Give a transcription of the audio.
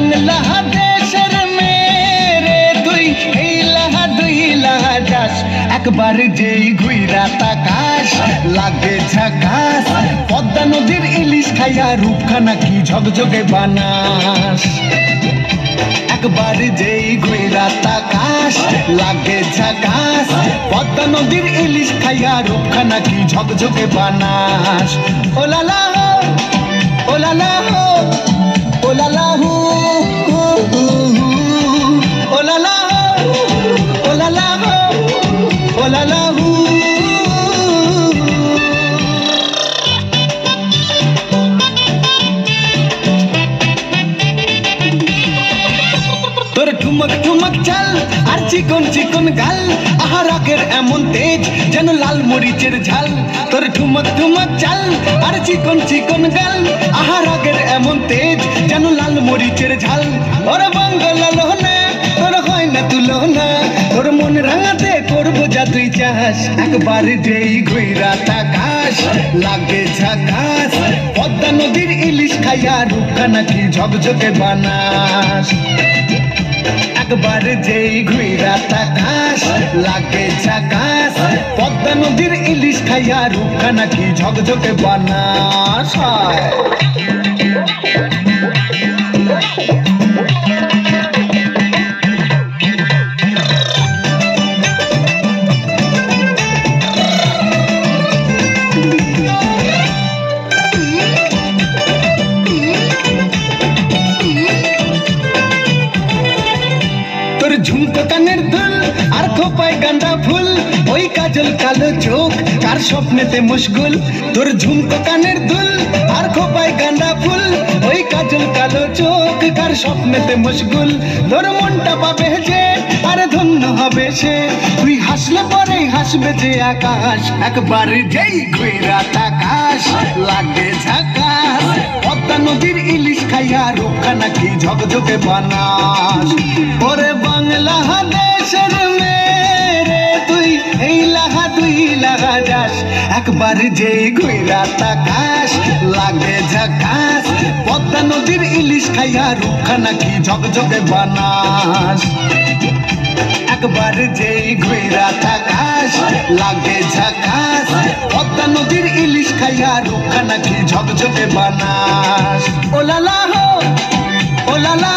বাংলাদেশের মেরে তুই এই লাহা দুই লাহা যাস একবার যেই ঘুইরা তাকাস লাগে ঝাকাস পদ্মা নদীর ইলিশ খাইয়া রূপখানা কি ঝকঝকে বানাস একবার যেই ঘুইরা তাকাস লাগে ঝাকাস পদ্মা নদীর ইলিশ খাইয়া রূপখানা কি ঝকঝকে বানাস ও লালা ও লালা ও লালা হু ও লালা ও লালা ও লালা হু তোর ঠুমক ঠুমক চাল আর চিকন চিকন গাল আহা রাগের এমন তেজ যেন লাল মরিচের ঝাল তোর ঠুমক ঠুমক চাল আর চিকন চিকন গাল আহা রাগের এমন তেজ যেন লাল মরিচের ঝাল ওর বাংলা লোহনা তোর হয় না তুলনা তোর মন রাঙাতে করবো যা তুই চাস একবার যেই ঘুইরা তাকাস লাগে ঝাকাস পদ্মা নদীর ইলিশ খাইয়া রূপখানা কি ঝকঝকে বানাস একবার যেই ঘুইরা তাকাস লাগে ঝাকাস পদ্মা নদীর ইলিশ খাইয়া রূপখানা কি ঝকঝকে বানাস ঝুমকো কানের দুল আর খোপায় গাঁদা ফুল ওই কাজল কালো চোখ কার স্বপ্নেতে মুশগুল তোর ঝুমকো কানের দুল আর খোপায় গাঁদা ফুল ওই কাজল কালো চোখ কার স্বপ্নেতে মুশগুল তোর মনটা পাবে যে আরে ধন্য হবে সে তুই হাসলে পরেই হাসবে যে আকাশ একবার যেই ঘুইরা তাকাস লাগে ঝাকাস পদ্মা নদীর ইলিশ খাইয়া রূপখানা কি ঝকঝকে বানাস ওরে বাংলাদেশের মেরে তুই এই লাহা দুই লাহা যাস একবার যেই ঘুইরা তাকাস লাগে ঝাকাস পদ্মা নদীর ইলিশ খাইয়া রূপখানা কি ঝকঝকে বানাস একবার যেই ঘুইরা তাকাস লাগে ঝাকাস পদ্মা নদীর ইলিশ খাইয়া রূপখানা কি ঝকঝকে বানাস ও লালা ও লালা